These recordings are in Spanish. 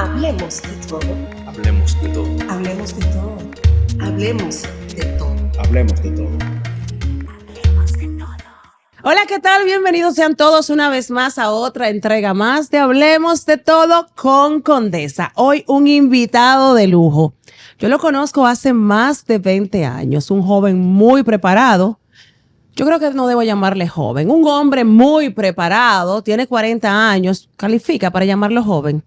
Hablemos de todo. Hablemos de todo. Hablemos de todo. Hablemos de todo. Hablemos de todo. Hablemos de todo. Hola, ¿qué tal? Bienvenidos sean todos una vez más a otra entrega más de Hablemos de Todo con Condesa. Hoy un invitado de lujo. Yo lo conozco hace más de 20 años, un joven muy preparado. Yo creo que no debo llamarle joven. Un hombre muy preparado, tiene 40 años, califica para llamarlo joven.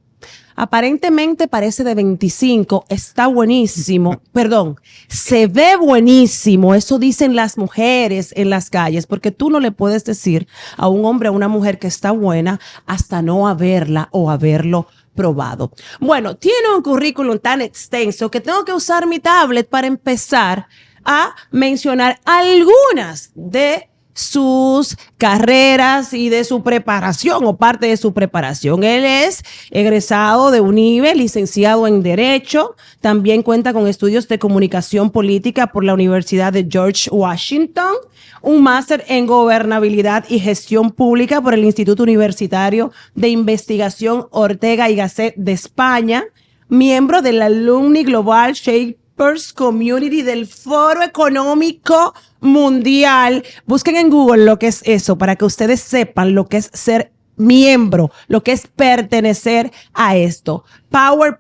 Aparentemente parece de 25, está buenísimo, perdón, se ve buenísimo, eso dicen las mujeres en las calles, porque tú no le puedes decir a un hombre o a una mujer que está buena hasta no haberla o haberlo probado. Bueno, tiene un currículum tan extenso que tengo que usar mi tablet para empezar a mencionar algunas de sus carreras y de su preparación o parte de su preparación. Él es egresado de UNIBE, licenciado en Derecho, también cuenta con estudios de comunicación política por la Universidad de George Washington, un máster en gobernabilidad y gestión pública por el Instituto Universitario de Investigación Ortega y Gasset de España, miembro del Alumni Global Shapers Community del Foro Económico Mundial. Busquen en Google lo que es eso para que ustedes sepan lo que es ser miembro, lo que es pertenecer a esto. Power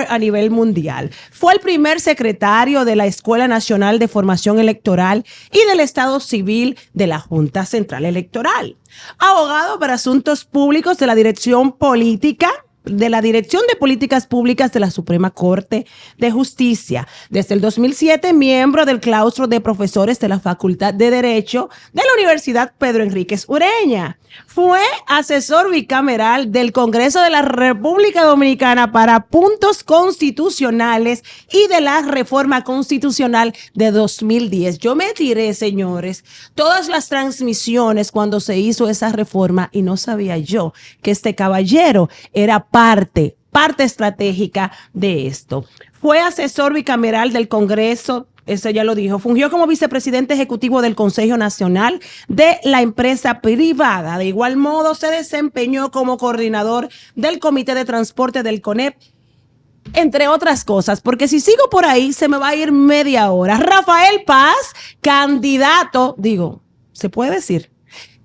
a nivel mundial. Fue el primer secretario de la Escuela Nacional de Formación Electoral y del Estado Civil de la Junta Central Electoral. Abogado para asuntos públicos de la Dirección de Políticas Públicas de la Suprema Corte de Justicia. Desde el 2007, miembro del claustro de profesores de la Facultad de Derecho de la Universidad Pedro Enríquez Ureña. Fue asesor bicameral del Congreso de la República Dominicana para puntos constitucionales y de la reforma constitucional de 2010. Yo me tiré, señores, todas las transmisiones cuando se hizo esa reforma y no sabía yo que este caballero era parte estratégica de esto. Fue asesor bicameral del Congreso, eso ya lo dijo. Fungió como vicepresidente ejecutivo del Consejo Nacional de la Empresa Privada. De igual modo, se desempeñó como coordinador del Comité de Transporte del CONEP, entre otras cosas, porque si sigo por ahí se me va a ir media hora. Rafael Paz, candidato, se puede decir,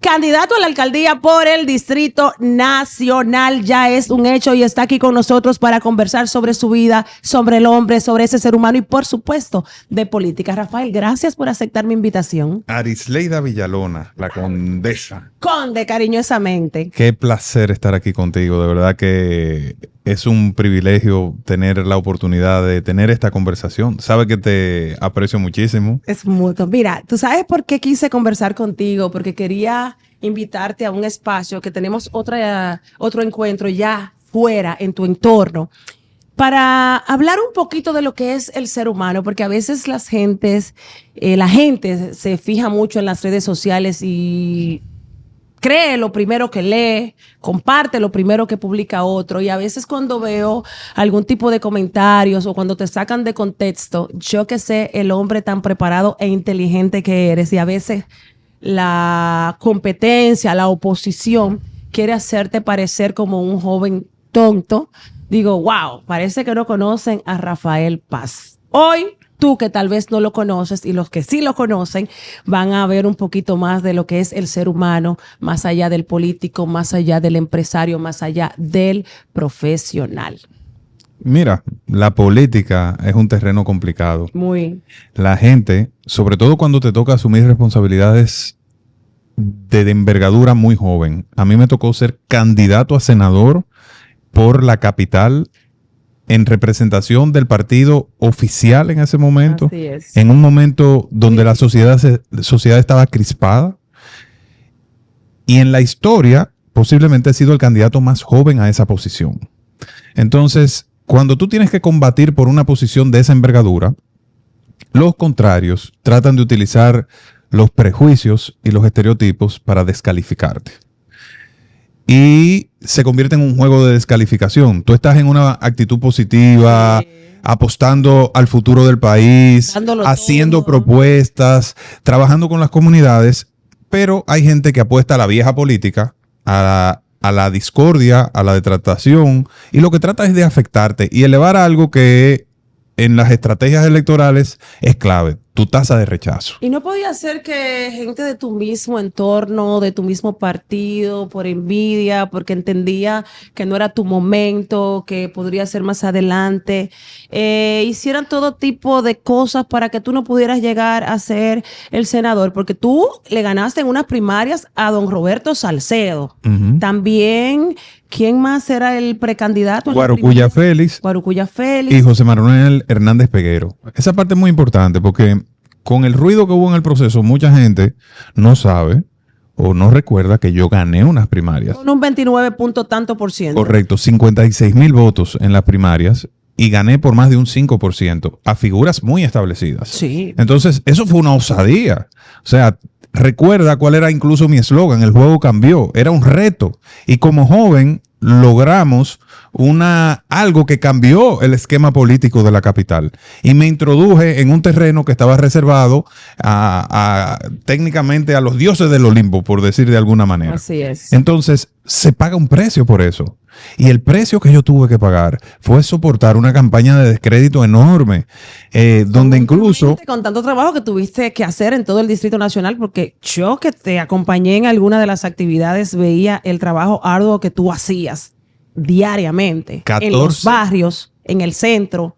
candidato a la alcaldía por el Distrito Nacional, ya es un hecho y está aquí con nosotros para conversar sobre su vida, sobre el hombre, sobre ese ser humano y por supuesto de política. Rafael, gracias por aceptar mi invitación. Arisleida Villalona, la condesa. Conde, cariñosamente. Qué placer estar aquí contigo, de verdad que es un privilegio tener la oportunidad de tener esta conversación. Sabes que te aprecio muchísimo. Es mutuo. Mira, ¿tú sabes por qué quise conversar contigo? Porque quería invitarte a un espacio que tenemos otro encuentro ya fuera en tu entorno para hablar un poquito de lo que es el ser humano, porque a veces la gente se fija mucho en las redes sociales y cree lo primero que lee, comparte lo primero que publica otro, y a veces cuando veo algún tipo de comentarios o cuando te sacan de contexto, yo que sé el hombre tan preparado e inteligente que eres, y a veces la competencia, la oposición quiere hacerte parecer como un joven tonto, digo, wow, parece que no conocen a Rafael Paz. Hoy tú que tal vez no lo conoces y los que sí lo conocen van a ver un poquito más de lo que es el ser humano, más allá del político, más allá del empresario, más allá del profesional. Mira, la política es un terreno complicado. Muy. La gente, sobre todo cuando te toca asumir responsabilidades de envergadura muy joven. A mí me tocó ser candidato a senador por la capital en representación del partido oficial en ese momento. Así es. En un momento donde la sociedad estaba crispada. Y en la historia, posiblemente he sido el candidato más joven a esa posición. Entonces, cuando tú tienes que combatir por una posición de esa envergadura, los contrarios tratan de utilizar los prejuicios y los estereotipos para descalificarte. Y se convierte en un juego de descalificación. Tú estás en una actitud positiva, apostando al futuro del país, haciendo propuestas, trabajando con las comunidades, pero hay gente que apuesta a la vieja política, a a la discordia, a la detractación, y lo que trata es de afectarte y elevar algo que en las estrategias electorales es clave, tu tasa de rechazo. Y no podía ser que gente de tu mismo entorno, de tu mismo partido, por envidia, porque entendía que no era tu momento, que podría ser más adelante, hicieran todo tipo de cosas para que tú no pudieras llegar a ser el senador, porque tú le ganaste en unas primarias a don Roberto Salcedo. Ujú. También, ¿quién más era el precandidato? en la Guarocuya primaria? Félix Guarocuya Félix. y José Manuel Hernández Peguero. Esa parte es muy importante porque con el ruido que hubo en el proceso, mucha gente no sabe o no recuerda que yo gané unas primarias. Con un 29 punto tanto por ciento. Correcto, 56,000 votos en las primarias y gané por más de un 5% a figuras muy establecidas. Sí. Entonces, eso fue una osadía. O sea, recuerda cuál era incluso mi eslogan, el juego cambió, era un reto. Y como joven logramos algo que cambió el esquema político de la capital. Y me introduje en un terreno que estaba reservado técnicamente a los dioses del Olimpo, por decir de alguna manera. Así es. Entonces, se paga un precio por eso. Y el precio que yo tuve que pagar fue soportar una campaña de descrédito enorme, donde incluso... Con tanto trabajo que tuviste que hacer en todo el Distrito Nacional, porque yo que te acompañé en alguna de las actividades veía el trabajo arduo que tú hacías diariamente. 14. En los barrios, en el centro,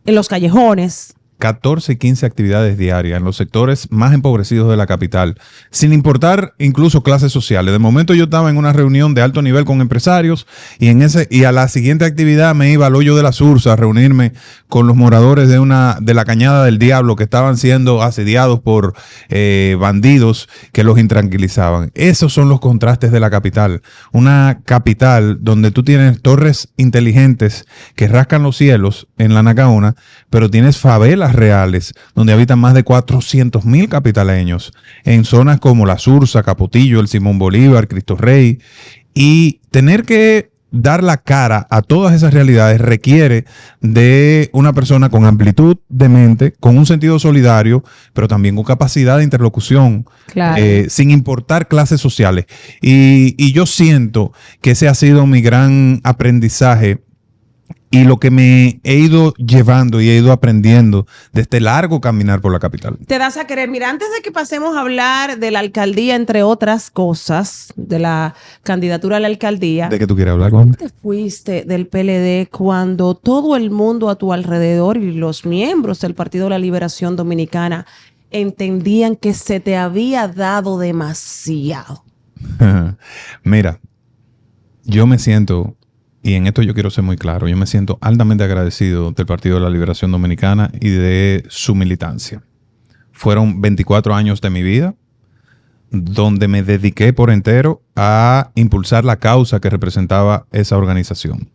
en los callejones. 14 y 15 actividades diarias en los sectores más empobrecidos de la capital, sin importar incluso clases sociales. De momento yo estaba en una reunión de alto nivel con empresarios y a la siguiente actividad me iba al Hoyo de la Sursa a reunirme con los moradores de la Cañada del Diablo que estaban siendo asediados por bandidos que los intranquilizaban. Esos son los contrastes de la capital. Una capital donde tú tienes torres inteligentes que rascan los cielos en la Nacaona, pero tienes favelas reales donde habitan más de 400,000 capitaleños en zonas como La Sursa, Capotillo, el Simón Bolívar, Cristo Rey, y tener que dar la cara a todas esas realidades requiere de una persona con amplitud de mente, con un sentido solidario, pero también con capacidad de interlocución, Claro. sin importar clases sociales. Y yo siento que ese ha sido mi gran aprendizaje y lo que me he ido llevando y he ido aprendiendo de este largo caminar por la capital. Te das a querer. Mira, antes de que pasemos a hablar de la alcaldía, entre otras cosas, de la candidatura a la alcaldía, ¿De qué tú quieres hablar, Juan? te fuiste del PLD cuando todo el mundo a tu alrededor y los miembros del Partido de la Liberación Dominicana entendían que se te había dado demasiado? Mira, yo me siento, y en esto yo quiero ser muy claro, yo me siento altamente agradecido del Partido de la Liberación Dominicana y de su militancia. Fueron 24 años de mi vida donde me dediqué por entero a impulsar la causa que representaba esa organización.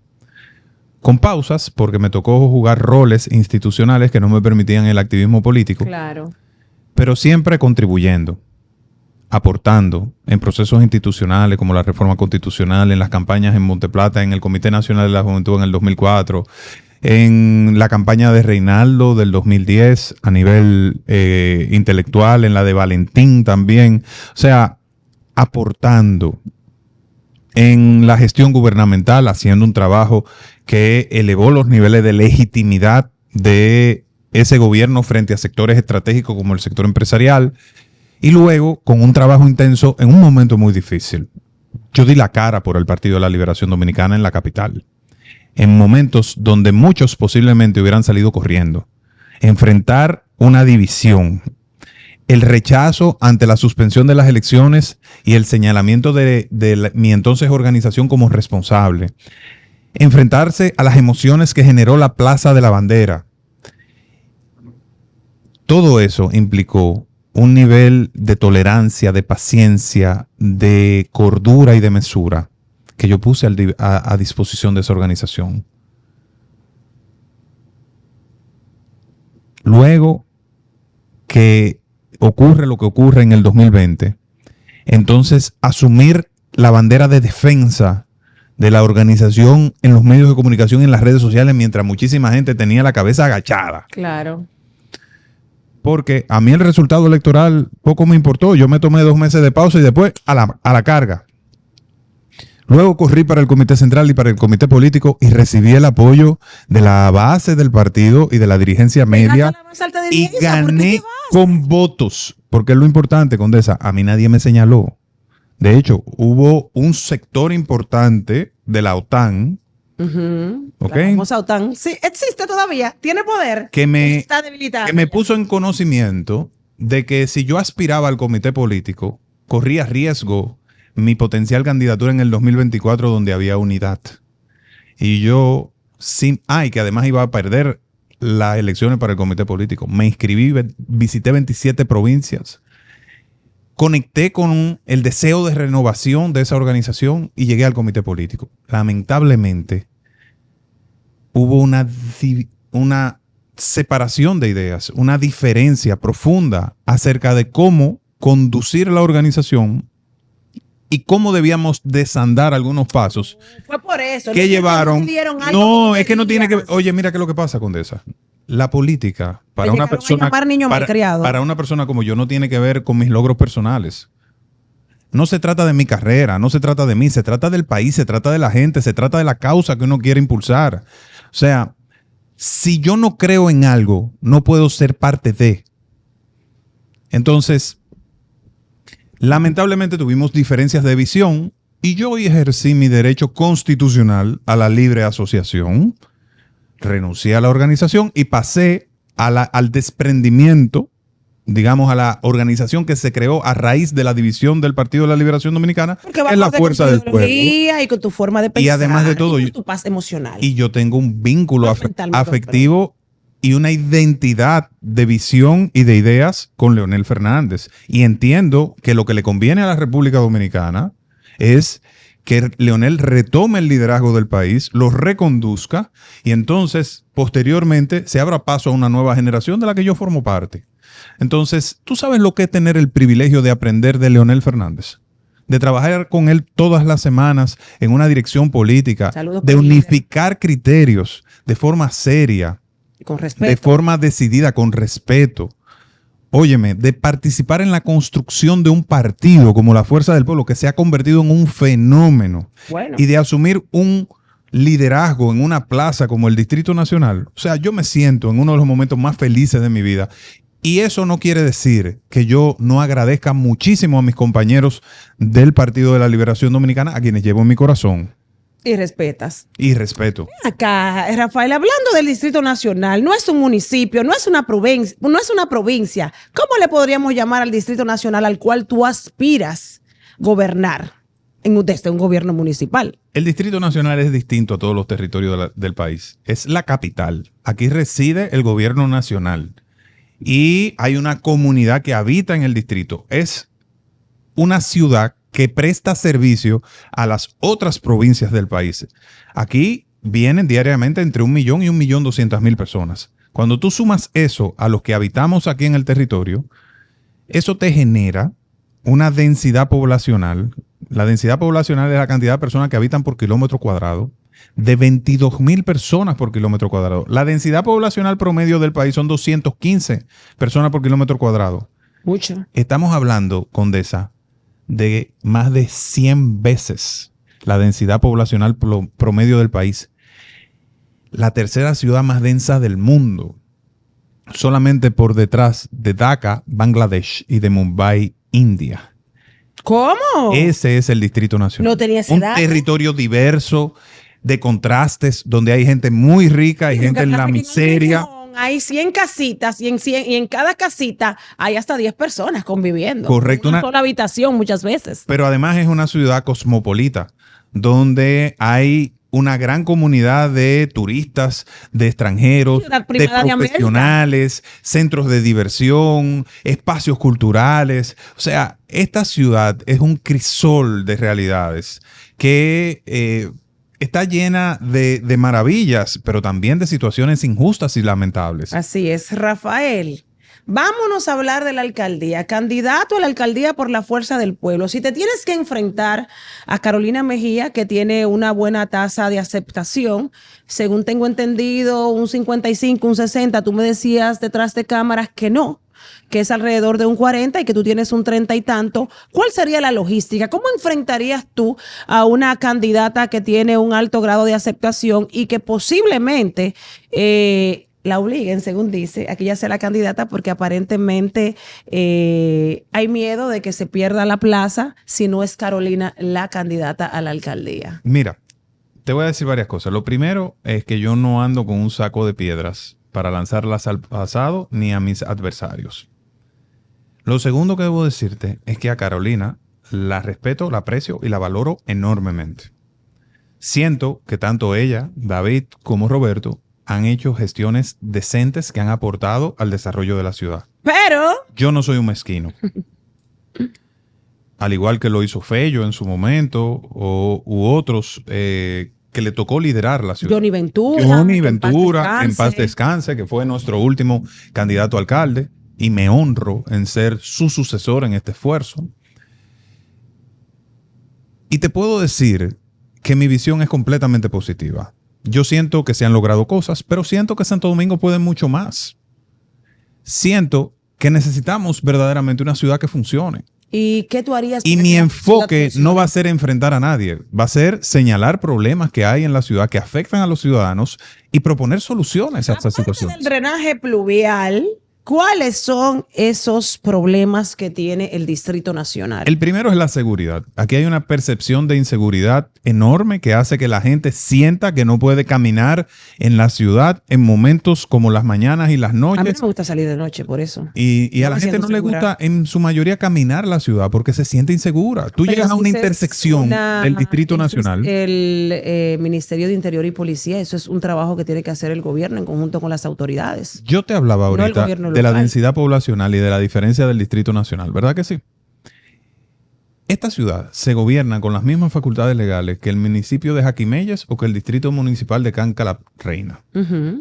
Con pausas, porque me tocó jugar roles institucionales que no me permitían el activismo político, Claro. pero siempre contribuyendo, aportando en procesos institucionales como la reforma constitucional, en las campañas en Monteplata, en el Comité Nacional de la Juventud en el 2004, en la campaña de Reinaldo del 2010 a nivel intelectual, en la de Valentín también. O sea, aportando en la gestión gubernamental, haciendo un trabajo que elevó los niveles de legitimidad de ese gobierno frente a sectores estratégicos como el sector empresarial. Y luego, con un trabajo intenso en un momento muy difícil. Yo di la cara por el Partido de la Liberación Dominicana en la capital. En momentos donde muchos posiblemente hubieran salido corriendo. Enfrentar una división. El rechazo ante la suspensión de las elecciones y el señalamiento de mi entonces organización como responsable. Enfrentarse a las emociones que generó la Plaza de la Bandera. Todo eso implicó un nivel de tolerancia, de paciencia, de cordura y de mesura que yo puse a disposición de esa organización. Luego que ocurre lo que ocurre en el 2020, entonces asumir la bandera de defensa de la organización en los medios de comunicación y en las redes sociales mientras muchísima gente tenía la cabeza agachada. Claro. Porque a mí el resultado electoral poco me importó. Yo me tomé 2 meses de pausa y después a la carga. Luego corrí para el Comité Central y para el Comité Político y recibí el apoyo de la base del partido y de la dirigencia media La más alta de y Dirigencia, ¿por qué gané te vas? con votos, porque es lo importante, Condesa, a mí nadie me señaló. De hecho, hubo un sector importante de la OTAN, ¿ok? La famosa OTAN. Sí, existe todavía, tiene poder. Está debilitada. que me puso en conocimiento de que si yo aspiraba al comité político, corría riesgo mi potencial candidatura en el 2024 donde había unidad. Y yo, y que además iba a perder las elecciones para el comité político. Me inscribí, visité 27 provincias, conecté con el deseo de renovación de esa organización y llegué al comité político. Lamentablemente, hubo una separación de ideas, una diferencia profunda acerca de cómo conducir la organización y cómo debíamos desandar algunos pasos. Fue por eso. Que llevaron. No, es que no tiene que ver. ver. Oye, mira qué es lo que pasa, Condesa. La política, para una persona. Para una persona como yo, no tiene que ver con mis logros personales. No se trata de mi carrera, no se trata de mí, se trata del país, se trata de la gente, se trata de la causa que uno quiere impulsar. O sea, si yo no creo en algo, no puedo ser parte de. Entonces, lamentablemente tuvimos diferencias de visión y yo hoy ejercí mi derecho constitucional a la libre asociación, renuncié a la organización y pasé al desprendimiento, digamos, a la organización que se creó a raíz de la división del Partido de la Liberación Dominicana, que es la Fuerza del Pueblo. Y con tu forma de pensar. Y además de todo, y con tu paz emocional. Y yo tengo un vínculo Más mental, afectivo y una identidad de visión y de ideas con Leonel Fernández. Y entiendo que lo que le conviene a la República Dominicana es que Leonel retome el liderazgo del país, lo reconduzca y entonces, posteriormente, se abra paso a una nueva generación de la que yo formo parte. Entonces, ¿tú sabes lo que es tener el privilegio de aprender de Leonel Fernández? De trabajar con él todas las semanas en una dirección política, Saludos, de unificar criterios de forma seria, con respeto. de forma decidida, con respeto. Óyeme, de participar en la construcción de un partido como la Fuerza del Pueblo, que se ha convertido en un fenómeno, Bueno. y de asumir un liderazgo en una plaza como el Distrito Nacional. O sea, yo me siento en uno de los momentos más felices de mi vida. Y eso no quiere decir que yo no agradezca muchísimo a mis compañeros del Partido de la Liberación Dominicana, a quienes llevo en mi corazón. Y respetas. Y respeto. Acá, Rafael, hablando del Distrito Nacional, no es un municipio, no es una provincia. ¿Cómo le podríamos llamar al Distrito Nacional al cual tú aspiras gobernar desde un gobierno municipal? El Distrito Nacional es distinto a todos los territorios del país. Es la capital. Aquí reside el gobierno nacional. Y hay una comunidad que habita en el distrito. Es una ciudad que presta servicio a las otras provincias del país. Aquí vienen diariamente entre 1 millón y 1.200.000 personas. Cuando tú sumas eso a los que habitamos aquí en el territorio, eso te genera una densidad poblacional. La densidad poblacional es la cantidad de personas que habitan por kilómetro cuadrado, de 22.000 personas por kilómetro cuadrado. La densidad poblacional promedio del país son 215 personas por kilómetro cuadrado. Mucho. Estamos hablando, Condesa, de más de 100 veces la densidad poblacional promedio del país. La tercera ciudad más densa del mundo, solamente por detrás de Dhaka, Bangladesh, y de Mumbai, India. ¿Cómo? Ese es el Distrito Nacional. No tenía ese Un dato. territorio diverso, de contrastes, donde hay gente muy rica, hay gente en la miseria. Hay 100 casitas y en cada casita hay hasta 10 personas conviviendo. Correcto. En una sola habitación muchas veces. Pero además es una ciudad cosmopolita, donde hay una gran comunidad de turistas, de extranjeros, de profesionales, centros de diversión, espacios culturales. O sea, esta ciudad es un crisol de realidades que está llena de maravillas, pero también de situaciones injustas y lamentables. Así es, Rafael. Vámonos a hablar de la alcaldía. Candidato a la alcaldía por la Fuerza del Pueblo. Si te tienes que enfrentar a Carolina Mejía, que tiene una buena tasa de aceptación, según tengo entendido, un 55, un 60, tú me decías detrás de cámaras que no. que es alrededor de un 40 y que tú tienes un 30 y tanto, ¿cuál sería la logística? ¿Cómo enfrentarías tú a una candidata que tiene un alto grado de aceptación y que posiblemente la obliguen, según dice, a que ella sea la candidata porque aparentemente hay miedo de que se pierda la plaza si no es Carolina la candidata a la alcaldía? Mira, te voy a decir varias cosas. Lo primero es que yo no ando con un saco de piedras para lanzarlas al pasado ni a mis adversarios. Lo segundo que debo decirte es que a Carolina la respeto, la aprecio y la valoro enormemente. Siento que tanto ella, David, como Roberto han hecho gestiones decentes que han aportado al desarrollo de la ciudad. Pero Yo no soy un mezquino. Al igual que lo hizo Fello en su momento u otros que le tocó liderar la ciudad. Johnny Ventura, En paz descanse, que fue nuestro último candidato a alcalde, y me honro en ser su sucesor en este esfuerzo. Y te puedo decir que mi visión es completamente positiva. Yo siento que se han logrado cosas, pero siento que Santo Domingo puede mucho más. Siento que necesitamos verdaderamente una ciudad que funcione. ¿Y qué tú harías? Y mi enfoque no va a ser enfrentar a nadie, va a ser señalar problemas que hay en la ciudad que afectan a los ciudadanos y proponer soluciones a estas situaciones. El drenaje pluvial, ¿cuáles son esos problemas que tiene el Distrito Nacional? El primero es la seguridad. Aquí hay una percepción de inseguridad enorme que hace que la gente sienta que no puede caminar en la ciudad en momentos como las mañanas y las A mí noches. no me gusta salir de noche, por eso. Y a No la me gente siento no le segura. gusta en su mayoría caminar la ciudad porque se siente insegura. Tú Pero llegas a una dices intersección del Distrito eso es Nacional. El Ministerio de Interior y Policía, eso es un trabajo que tiene que hacer el gobierno en conjunto con las autoridades. Yo te hablaba No el ahorita gobierno de la local. densidad poblacional y de la diferencia del Distrito Nacional, ¿verdad que sí? Esta ciudad se gobierna con las mismas facultades legales que el municipio de Jaquimelles o que el Distrito Municipal de Canca la Reina. Ujú.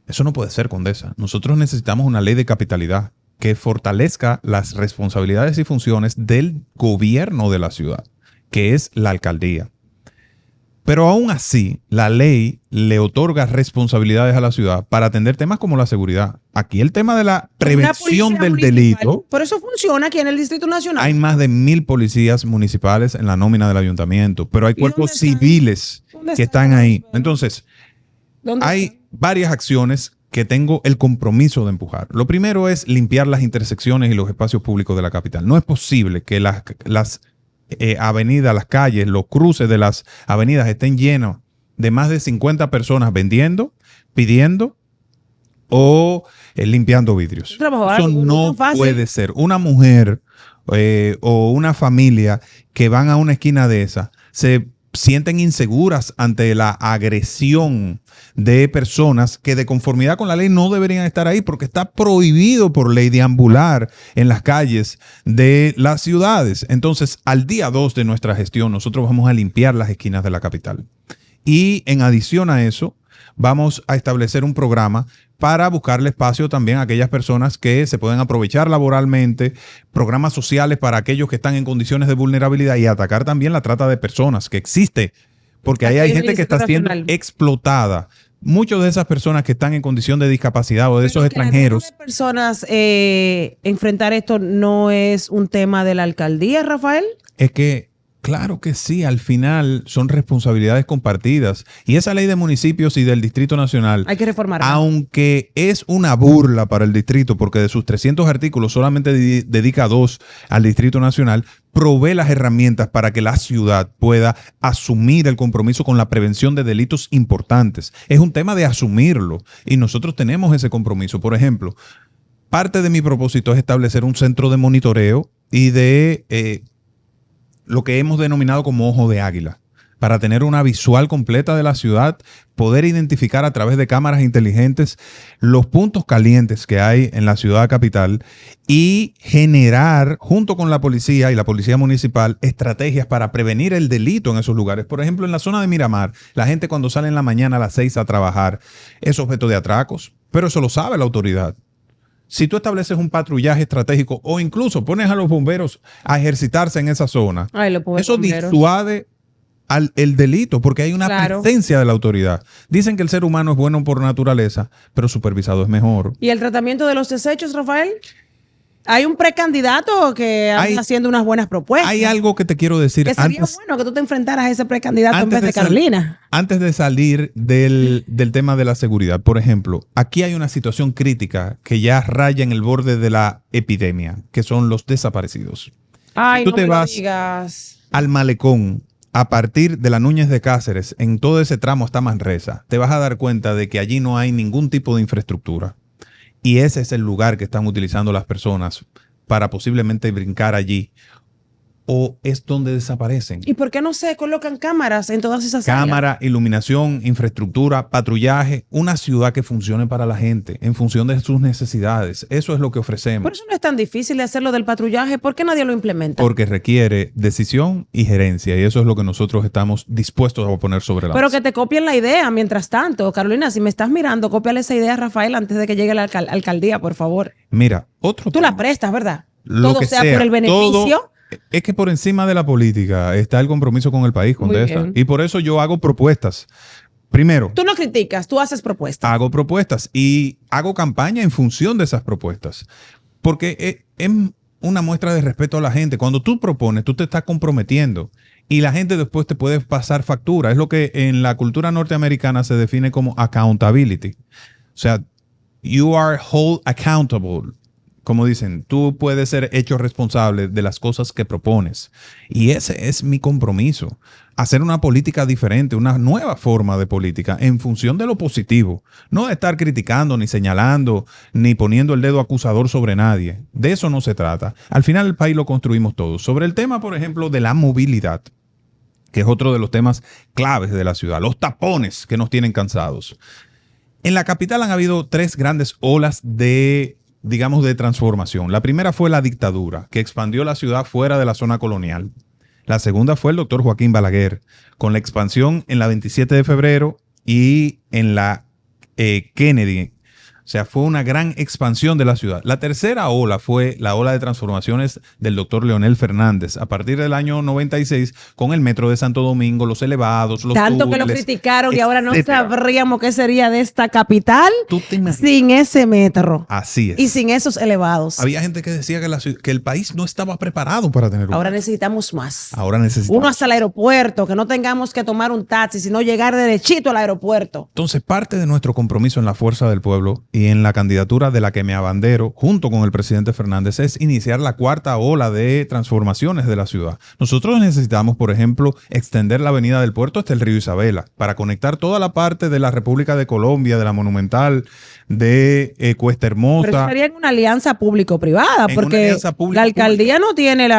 Eso no puede ser, Condesa. Nosotros necesitamos una ley de capitalidad que fortalezca las responsabilidades y funciones del gobierno de la ciudad, que es la alcaldía. Pero aún así, la ley le otorga responsabilidades a la ciudad para atender temas como la seguridad. Aquí el tema de la prevención Una del policía delito. municipal. Por eso funciona aquí en el Distrito Nacional. Hay más de 1,000 policías municipales en la nómina del ayuntamiento, pero hay ¿Y cuerpos dónde están? civiles ¿Dónde que están? están ahí. Entonces, ¿Dónde hay está? varias acciones que tengo el compromiso de empujar. Lo primero es limpiar las intersecciones y los espacios públicos de la capital. No es posible que las avenidas, las calles, los cruces de las avenidas estén llenos de más de 50 personas vendiendo, pidiendo o limpiando vidrios. Trabajo Eso arduo, no tan fácil. puede ser. Una mujer o una familia que van a una esquina de esa se sienten inseguras ante la agresión de personas que de conformidad con la ley no deberían estar ahí porque está prohibido por ley deambular en las calles de las ciudades. Entonces, al día 2 de nuestra gestión, nosotros vamos a limpiar las esquinas de la capital. Y en adición a eso, vamos a establecer un programa para buscarle espacio también a aquellas personas que se pueden aprovechar laboralmente, programas sociales para aquellos que están en condiciones de vulnerabilidad y atacar también la trata de personas que existe, porque ahí hay Aquí en el gente que está Distrito siendo Nacional. explotada. Muchas de esas personas que están en condición de discapacidad o de esos Pero que extranjeros. algunas personas enfrentar esto no es un tema de la alcaldía, Rafael. Es que, claro que sí, al final son responsabilidades compartidas. Y esa ley de municipios y del Distrito Nacional, Hay que reformar. aunque es una burla para el distrito, porque de sus 300 artículos solamente dedica 2 al Distrito Nacional, provee las herramientas para que la ciudad pueda asumir el compromiso con la prevención de delitos importantes. Es un tema de asumirlo y nosotros tenemos ese compromiso. Por ejemplo, parte de mi propósito es establecer un centro de monitoreo y de lo que hemos denominado como ojo de águila, para tener una visual completa de la ciudad, poder identificar a través de cámaras inteligentes los puntos calientes que hay en la ciudad capital y generar, junto con la policía y la policía municipal, estrategias para prevenir el delito en esos lugares. Por ejemplo, en la zona de Miramar, la gente cuando sale en la mañana a las 6 a trabajar es objeto de atracos, pero eso lo sabe la autoridad. Si tú estableces un patrullaje estratégico o incluso pones a los bomberos a ejercitarse en esa zona, Ay, los pobres eso bomberos. disuade el delito porque hay una Claro. presencia de la autoridad. Dicen que el ser humano es bueno por naturaleza, pero supervisado es mejor. ¿Y el tratamiento de los desechos, Rafael? Hay un precandidato que anda haciendo unas buenas propuestas. Hay algo que te quiero decir. Que sería bueno que tú te enfrentaras a ese precandidato en vez de Carolina. Antes de salir del tema de la seguridad, por ejemplo, aquí hay una situación crítica que ya raya en el borde de la epidemia, que son los desaparecidos. Ay, tú no te me vas lo digas. al malecón, a partir de la Núñez de Cáceres, en todo ese tramo hasta Manresa, te vas a dar cuenta de que allí no hay ningún tipo de infraestructura. Y ese es el lugar que están utilizando las personas para posiblemente brincar allí. O es donde desaparecen. ¿Y por qué no se colocan cámaras en todas esas Cámara, áreas? iluminación, infraestructura, patrullaje, una ciudad que funcione para la gente en función de sus necesidades. Eso es lo que ofrecemos. Por eso no es tan difícil de hacerlo del patrullaje. ¿Por qué nadie lo implementa? Porque requiere decisión y gerencia, y eso es lo que nosotros estamos dispuestos a poner sobre la Pero mesa. que te copien la idea mientras tanto. Carolina, si me estás mirando, cópiale esa idea a Rafael antes de que llegue la alcaldía, por favor. Mira, otro Tú tema. la prestas, ¿verdad? Lo Todo que sea sea, por el beneficio. todo. Es que por encima de la política está el compromiso con el país, Muy Condesa. bien. Y por eso yo hago propuestas. Primero, Tú no criticas, tú haces propuestas. hago propuestas y hago campaña en función de esas propuestas. Porque es una muestra de respeto a la gente. Cuando tú propones, tú te estás comprometiendo y la gente después te puede pasar factura. Es lo que en la cultura norteamericana se define como accountability. O sea, you are hold accountable. Como dicen, tú puedes ser hecho responsable de las cosas que propones. Y ese es mi compromiso. Hacer una política diferente, una nueva forma de política en función de lo positivo. No de estar criticando, ni señalando, ni poniendo el dedo acusador sobre nadie. De eso no se trata. Al final el país lo construimos todos. Sobre el tema, por ejemplo, de la movilidad, que es otro de los temas claves de la ciudad. Los tapones que nos tienen cansados. En la capital han habido 3 grandes olas de transformación. La primera fue la dictadura, que expandió la ciudad fuera de la zona colonial. La segunda fue el doctor Joaquín Balaguer, con la expansión en la 27 de febrero y en la Kennedy. O sea, fue una gran expansión de la ciudad. La tercera ola fue la ola de transformaciones del doctor Leonel Fernández, a partir del año 96, con el metro de Santo Domingo, los elevados, los Tanto túneles, que lo criticaron y ahora no etcétera. sabríamos qué sería de esta capital ¿Tú te imaginas? sin ese metro Así es. y sin esos elevados. Había gente que decía que el país no estaba preparado para tener un Ahora metro. necesitamos más. Ahora necesitamos. Uno hasta el aeropuerto, que no tengamos que tomar un taxi, sino llegar derechito al aeropuerto. Entonces, parte de nuestro compromiso en la Fuerza del Pueblo y en la candidatura de la que me abandero junto con el presidente Fernández es iniciar la 4ª ola de transformaciones de la ciudad. Nosotros necesitamos, por ejemplo, extender la avenida del Puerto hasta el río Isabela para conectar toda la parte de la República de Colombia, de la Monumental, de Cuesta Hermosa. Pero sería en una alianza público-privada, En una porque alianza la alcaldía no tiene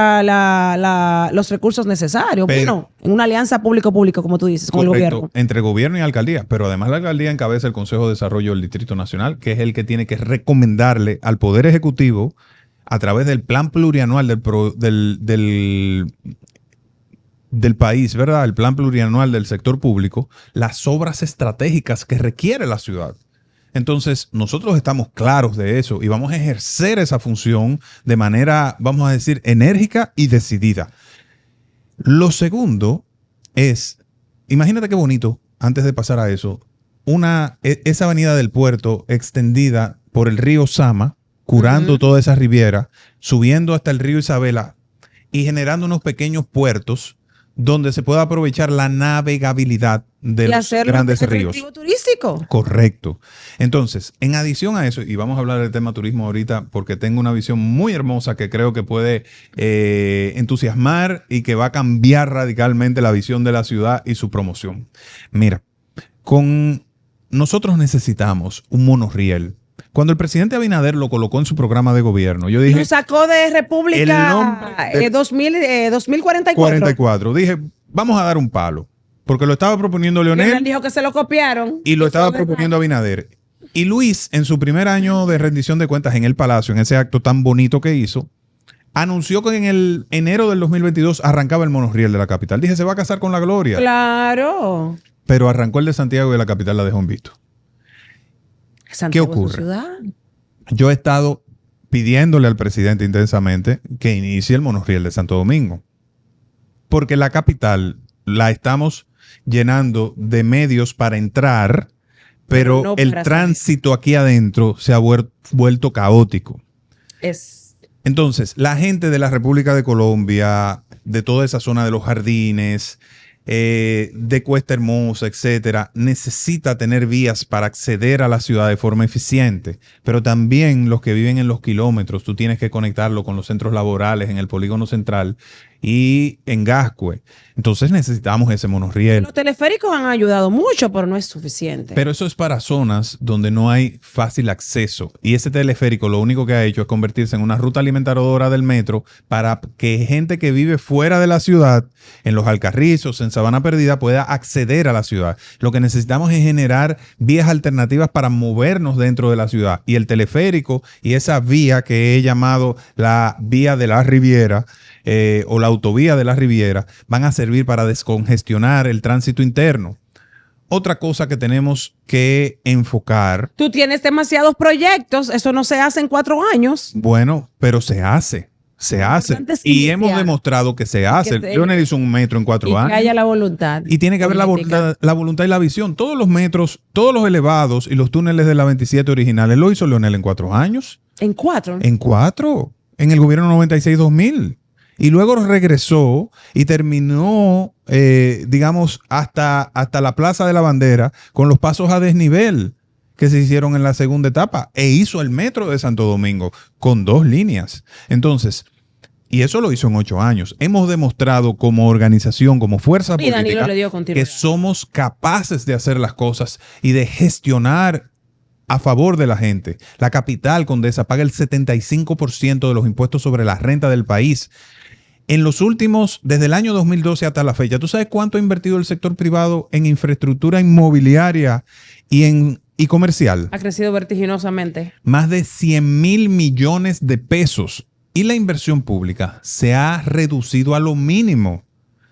los recursos necesarios. Pero- Bueno, en una alianza público-público, como tú dices, con el Correcto, gobierno. entre gobierno y alcaldía, pero además la alcaldía encabeza el Consejo de Desarrollo del Distrito Nacional, que es el que tiene que recomendarle al Poder Ejecutivo, a través del plan plurianual del país, ¿verdad? El plan plurianual del sector público, las obras estratégicas que requiere la ciudad. Entonces, nosotros estamos claros de eso y vamos a ejercer esa función de manera, vamos a decir, enérgica y decidida. Lo segundo es, imagínate qué bonito, antes de pasar a eso, esa avenida del puerto extendida por el río Sama, curando toda esa riviera, subiendo hasta el río Isabela y generando unos pequeños puertos donde se pueda aprovechar la navegabilidad de Y los hacerlo grandes un ríos. atractivo turístico. Correcto. Entonces, en adición a eso, y vamos a hablar del tema turismo ahorita porque tengo una visión muy hermosa que creo que puede entusiasmar y que va a cambiar radicalmente la visión de la ciudad y su promoción. Mira, nosotros necesitamos un monorriel. Cuando el presidente Abinader lo colocó en su programa de gobierno, yo Y dije... lo sacó de El República nombre de- 2044. 44. Dije, vamos a dar un palo. Porque lo estaba proponiendo Leonel Leonel dijo que se lo copiaron. y lo estaba Fue verdad. proponiendo Abinader. Y Luis, en su primer año de rendición de cuentas en el Palacio, en ese acto tan bonito que hizo, anunció que en el enero del 2022 arrancaba el monorriel de la capital. Dije, se va a casar con la gloria. Claro. Pero arrancó el de Santiago y de la capital la dejó en visto. Santiago es su ocurre? ciudad. Yo he estado pidiéndole al presidente intensamente que inicie el monorriel de Santo Domingo. Porque la capital la estamos llenando de medios para entrar, pero no el para tránsito aquí adentro se ha vuelto caótico. Es Entonces, la gente de la República de Colombia, de toda esa zona de los jardines, de Cuesta Hermosa, etcétera, necesita tener vías para acceder a la ciudad de forma eficiente. Pero también los que viven en los kilómetros, tú tienes que conectarlo con los centros laborales en el polígono central y en Gascue. Entonces necesitamos ese monorriel. Los teleféricos han ayudado mucho, pero no es suficiente. Pero eso es para zonas donde no hay fácil acceso. Y ese teleférico lo único que ha hecho es convertirse en una ruta alimentadora del metro para que gente que vive fuera de la ciudad, en los Alcarrizos, en Sabana Perdida, pueda acceder a la ciudad. Lo que necesitamos es generar vías alternativas para movernos dentro de la ciudad. Y el teleférico y esa vía que he llamado la vía de la Riviera, o la autovía de la Riviera, van a servir para descongestionar el tránsito interno. Otra cosa que tenemos que enfocar. Tú tienes demasiados proyectos, eso no se hace en 4 años. Bueno, pero se hace. Se hace. Y hemos demostrado que se hace. Leonel hizo un metro en 4 años. Y que haya la voluntad. Y tiene que haber la voluntad y la visión. Todos los metros, todos los elevados y los túneles de la 27 originales lo hizo Leonel en 4 años. ¿En 4? En 4. En el gobierno 96-2000. Y luego regresó y terminó, digamos, hasta la Plaza de la Bandera con los pasos a desnivel que se hicieron en la segunda etapa. E hizo el metro de Santo Domingo con 2 líneas. Entonces, y eso lo hizo en 8 años. Hemos demostrado como organización, como fuerza política, que somos capaces de hacer las cosas y de gestionar a favor de la gente. La capital Condesa paga el 75% de los impuestos sobre la renta del país. En los últimos, desde el año 2012 hasta la fecha, ¿tú sabes cuánto ha invertido el sector privado en infraestructura inmobiliaria y comercial? Ha crecido vertiginosamente. Más de 100,000 millones de pesos. Y la inversión pública se ha reducido a lo mínimo.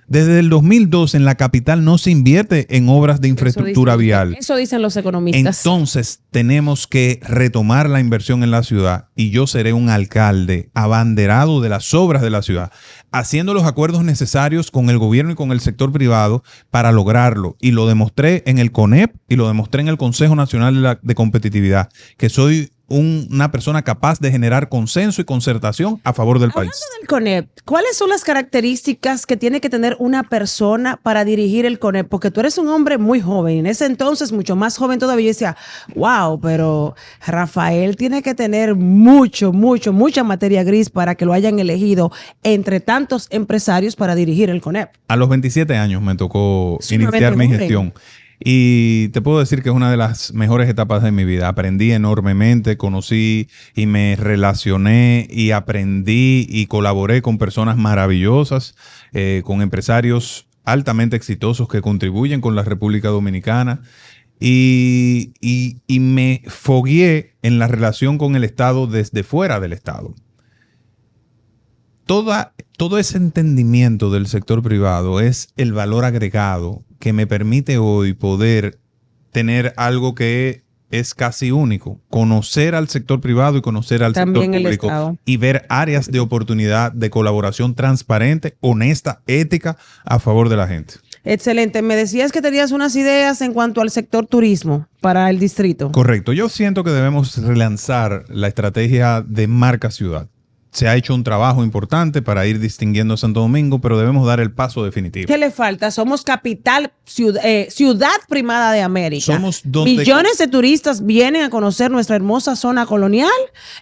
Desde el 2002 en la capital no se invierte en obras de infraestructura vial. Eso dicen los economistas. Entonces tenemos que retomar la inversión en la ciudad y yo seré un alcalde abanderado de las obras de la ciudad, haciendo los acuerdos necesarios con el gobierno y con el sector privado para lograrlo. Y lo demostré en el CONEP y lo demostré en el Consejo Nacional de Competitividad, que soy una persona capaz de generar consenso y concertación a favor del país. Hablando del CONEP, ¿cuáles son las características que tiene que tener una persona para dirigir el CONEP? Porque tú eres un hombre muy joven. En ese entonces, mucho más joven todavía, yo decía, wow, pero Rafael tiene que tener mucha materia gris para que lo hayan elegido entre tantos empresarios para dirigir el CONEP. A los 27 años me tocó iniciar mi gestión. Y te puedo decir que es una de las mejores etapas de mi vida. Aprendí enormemente, conocí y me relacioné y aprendí y colaboré con personas maravillosas, con empresarios altamente exitosos que contribuyen con la República Dominicana. Y me fogueé en la relación con el Estado desde fuera del Estado. Todo ese entendimiento del sector privado es el valor agregado que me permite hoy poder tener algo que es casi único, conocer al sector privado y conocer al sector público y ver áreas de oportunidad de colaboración transparente, honesta, ética a favor de la gente. Excelente. Me decías que tenías unas ideas en cuanto al sector turismo para el distrito. Correcto. Yo siento que debemos relanzar la estrategia de marca ciudad. Se ha hecho un trabajo importante para ir distinguiendo a Santo Domingo, pero debemos dar el paso definitivo. ¿Qué le falta? Somos capital, ciudad primada de América. Somos donde millones de turistas vienen a conocer nuestra hermosa zona colonial,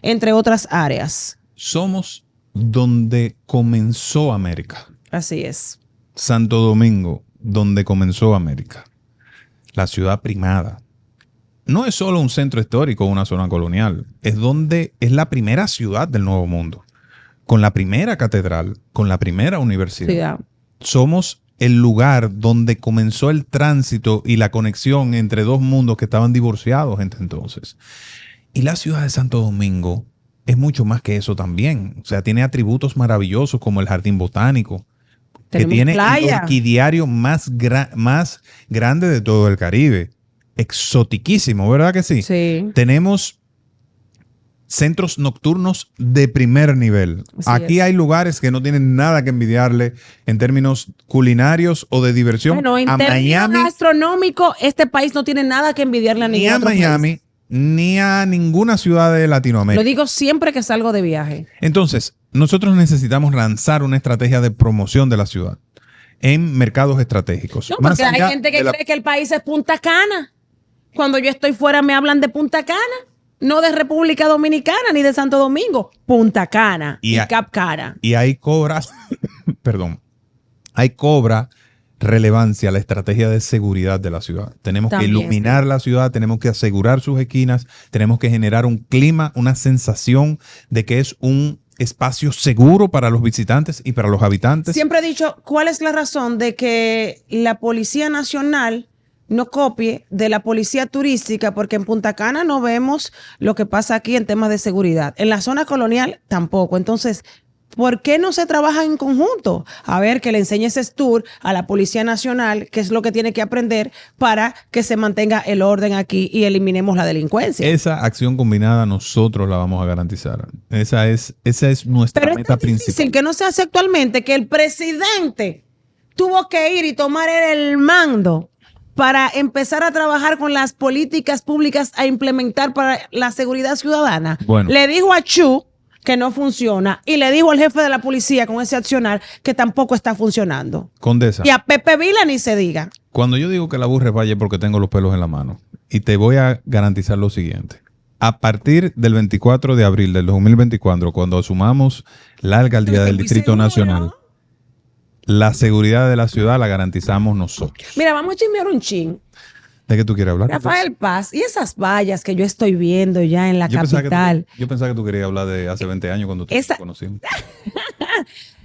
entre otras áreas. Somos donde comenzó América. Así es. Santo Domingo, donde comenzó América. La ciudad primada. No es solo un centro histórico o una zona colonial, es la primera ciudad del Nuevo Mundo, con la primera catedral, con la primera universidad. Sí. Somos el lugar donde comenzó el tránsito y la conexión entre dos mundos que estaban divorciados entre entonces. Y la ciudad de Santo Domingo es mucho más que eso también. O sea, tiene atributos maravillosos como el jardín botánico, que tiene el orquidiario más grande de todo el Caribe. Exotiquísimo, ¿verdad que sí? Sí. Tenemos centros nocturnos de primer nivel. Aquí hay lugares que no tienen nada que envidiarle en términos culinarios o de diversión. Bueno, en términos gastronómicos, este país no tiene nada que envidiarle a ningún otro Miami, país. ni a ninguna ciudad de Latinoamérica. Lo digo siempre que salgo de viaje. Entonces, nosotros necesitamos lanzar una estrategia de promoción de la ciudad en mercados estratégicos. No, Más porque hay allá gente que de la- cree que el país es Punta Cana. Cuando yo estoy fuera me hablan de Punta Cana, no de República Dominicana ni de Santo Domingo. Punta Cana y Cap Cana. Y ahí cobra, perdón, ahí cobra relevancia la estrategia de seguridad de la ciudad. Tenemos También, que iluminar la ciudad, tenemos que asegurar sus esquinas, tenemos que generar un clima, una sensación de que es un espacio seguro para los visitantes y para los habitantes. Siempre he dicho, ¿cuál es la razón de que la Policía Nacional no copie de la policía turística? Porque en Punta Cana no vemos lo que pasa aquí en temas de seguridad. En la zona colonial tampoco. Entonces, ¿por qué no se trabaja en conjunto? A ver, que le enseñe ese tour a la Policía Nacional, qué es lo que tiene que aprender para que se mantenga el orden aquí y eliminemos la delincuencia. Esa acción combinada nosotros la vamos a garantizar. Esa es nuestra Pero es meta tan principal. difícil que no se hace actualmente, que el presidente tuvo que ir y tomar el mando para empezar a trabajar con las políticas públicas a implementar para la seguridad ciudadana. Bueno. Le dijo a Chu que no funciona y le dijo al jefe de la policía con ese accionar que tampoco está funcionando. Condesa, Y a Pepe Vila ni se diga. cuando yo digo que la burra es valle porque tengo los pelos en la mano, y te voy a garantizar lo siguiente. A partir del 24 de abril del 2024, cuando asumamos la alcaldía del Estoy Distrito segura. Nacional, la seguridad de la ciudad la garantizamos nosotros. Mira, vamos a chismear un chin. ¿De qué tú quieres hablar? Rafael Paz, y esas vallas que yo estoy viendo ya en la capital. Yo pensaba que tú querías hablar de hace 20 años cuando tú Esa- te conocimos.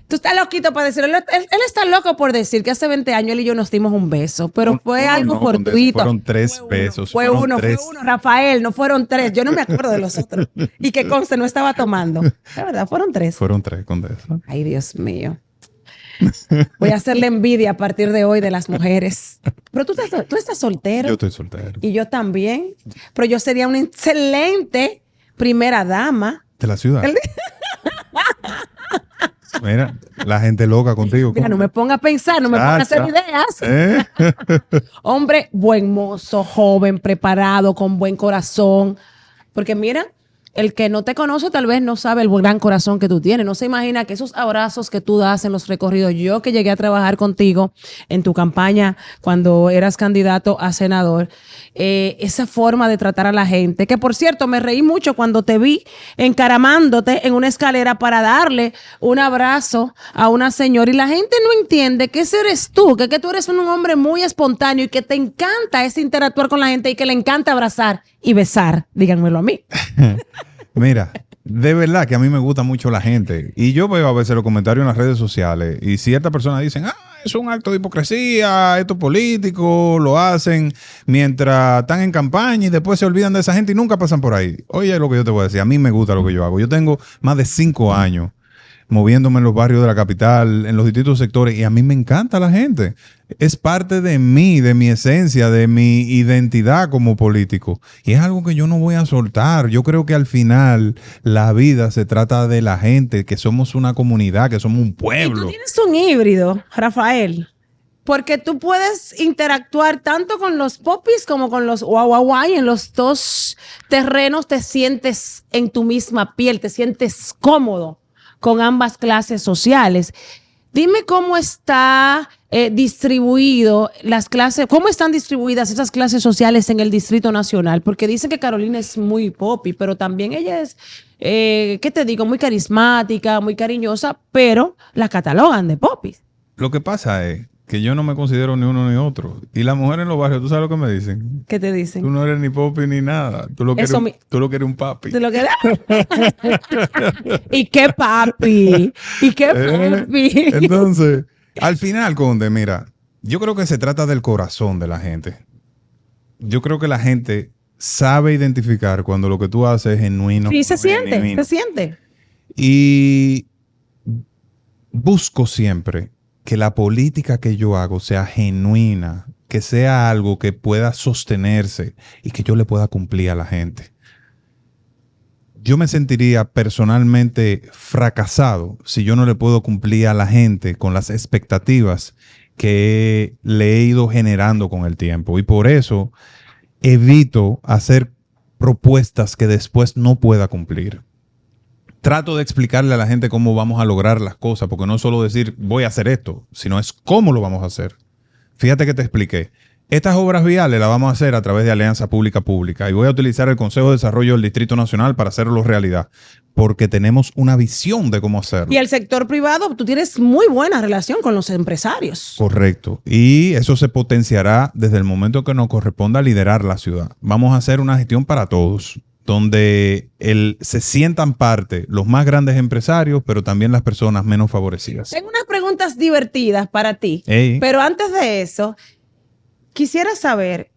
Tú estás loquito para decirlo. Él está loco por decir que hace 20 años él y yo nos dimos un beso, pero fue algo No, Condesa, fortuito. fueron 3 besos. Fue fueron uno, tres. Rafael, no fueron 3. Yo no me acuerdo de los otros. Y que conste, no estaba tomando. La verdad, fueron 3. Fueron 3, Condesa. Ay, Dios mío. Voy a hacerle envidia a partir de hoy de las mujeres. Pero tú estás soltero. Yo estoy soltero. Y yo también. Pero yo sería una excelente primera dama. De la ciudad. Mira, la gente loca contigo. Mira, no me ponga a pensar, no me ponga a hacer ideas. ¿Eh? Hombre, buen mozo, joven, preparado, con buen corazón. Porque mira, el que no te conoce tal vez no sabe el gran corazón que tú tienes. No se imagina que esos abrazos que tú das en los recorridos, yo que llegué a trabajar contigo en tu campaña cuando eras candidato a senador, esa forma de tratar a la gente, que por cierto me reí mucho cuando te vi encaramándote en una escalera para darle un abrazo a una señora y la gente no entiende que ese eres tú, que tú eres un hombre muy espontáneo y que te encanta ese interactuar con la gente y que le encanta abrazar y besar, díganmelo a mí. Mira, de verdad que a mí me gusta mucho la gente. Y yo veo a veces los comentarios en las redes sociales y ciertas personas dicen, es un acto de hipocresía, esto es político, lo hacen mientras están en campaña y después se olvidan de esa gente y nunca pasan por ahí. Oye, lo que yo te voy a decir, a mí me gusta lo que yo hago. Yo tengo más de 5 años moviéndome en los barrios de la capital, en los distintos sectores, y a mí me encanta la gente. Es parte de mí, de mi esencia, de mi identidad como político. Y es algo que yo no voy a soltar. Yo creo que al final la vida se trata de la gente, que somos una comunidad, que somos un Y tú pueblo. tienes un híbrido, Rafael, porque tú puedes interactuar tanto con los popis como con los guaguaguay. En los dos terrenos te sientes en tu misma piel, te sientes cómodo con ambas clases sociales. Dime cómo está distribuido las clases, cómo están distribuidas esas clases sociales en el Distrito Nacional, porque dicen que Carolina es muy popi, pero también ella es, ¿qué te digo? Muy carismática, muy cariñosa, pero la catalogan de popis. Lo que pasa es que yo no me considero ni uno ni otro. Y las mujeres en los barrios, ¿tú sabes lo que me dicen? ¿Qué te dicen? Tú no eres ni popi ni nada. Tú lo que Eso eres, tú lo que eres un papi. ¿De lo que ¿Y qué papi? ¿Y qué papi? Entonces, al final, Conde, mira, yo creo que se trata del corazón de la gente. Yo creo que la gente sabe identificar cuando lo que tú haces es genuino. Sí, se siente, genuino. se siente. Y busco siempre que la política que yo hago sea genuina, que sea algo que pueda sostenerse y que yo le pueda cumplir a la gente. Yo me sentiría personalmente fracasado si yo no le puedo cumplir a la gente con las expectativas que le he ido generando con el tiempo. Y por eso evito hacer propuestas que después no pueda cumplir. Trato de explicarle a la gente cómo vamos a lograr las cosas, porque no es solo decir voy a hacer esto, sino es cómo lo vamos a hacer. Fíjate que te expliqué. Estas obras viales las vamos a hacer a través de alianza pública-pública y voy a utilizar el Consejo de Desarrollo del Distrito Nacional para hacerlo realidad, porque tenemos una visión de cómo hacerlo. Y el sector privado, tú tienes muy buena relación con los empresarios. Correcto. Y eso se potenciará desde el momento que nos corresponda liderar la ciudad. Vamos a hacer una gestión para todos, donde se sientan parte los más grandes empresarios, pero también las personas menos favorecidas. Tengo unas preguntas divertidas para ti, Ey. pero antes de eso, quisiera saber,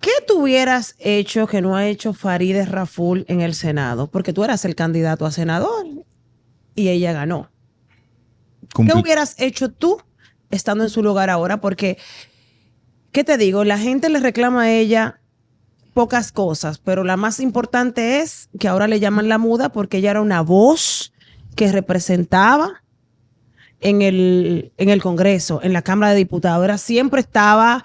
¿qué tú hubieras hecho que no ha hecho Farideh Raful en el Senado? Porque tú eras el candidato a senador y ella ganó. ¿Qué hubieras hecho tú estando en su lugar ahora? Porque, ¿qué te digo? La gente le reclama a ella pocas cosas, pero la más importante es que ahora le llaman la muda porque ella era una voz que representaba en el Congreso, en la Cámara de Diputados. Siempre estaba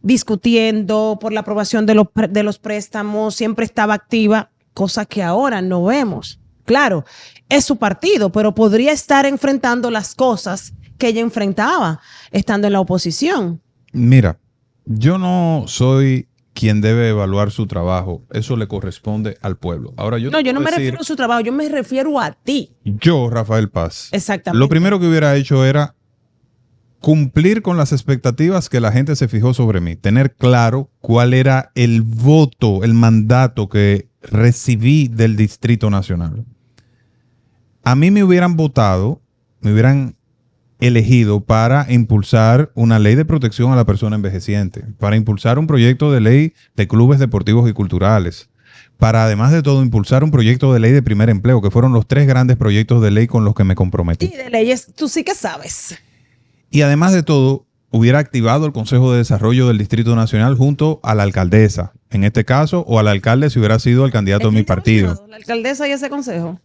discutiendo por la aprobación de los préstamos, siempre estaba activa, cosa que ahora no vemos. Claro, es su partido, pero podría estar enfrentando las cosas que ella enfrentaba estando en la oposición. Mira, yo no soy quien debe evaluar su trabajo. Eso le corresponde al pueblo. Ahora, yo Yo, Rafael Paz. Exactamente. Lo primero que hubiera hecho era cumplir con las expectativas que la gente se fijó sobre mí. Tener claro cuál era el voto, el mandato que recibí del Distrito Nacional. A mí me hubieran votado, me hubieran elegido para impulsar una ley de protección a la persona envejeciente, para impulsar un proyecto de ley de clubes deportivos y culturales, para además de todo impulsar un proyecto de ley de primer empleo, que fueron los 3 grandes proyectos de ley con los que me comprometí. Y de leyes, tú sí que sabes. Y además de todo, hubiera activado el Consejo de Desarrollo del Distrito Nacional junto a la alcaldesa, en este caso, o al alcalde si hubiera sido el candidato de mi partido. ¿La alcaldesa y ese consejo?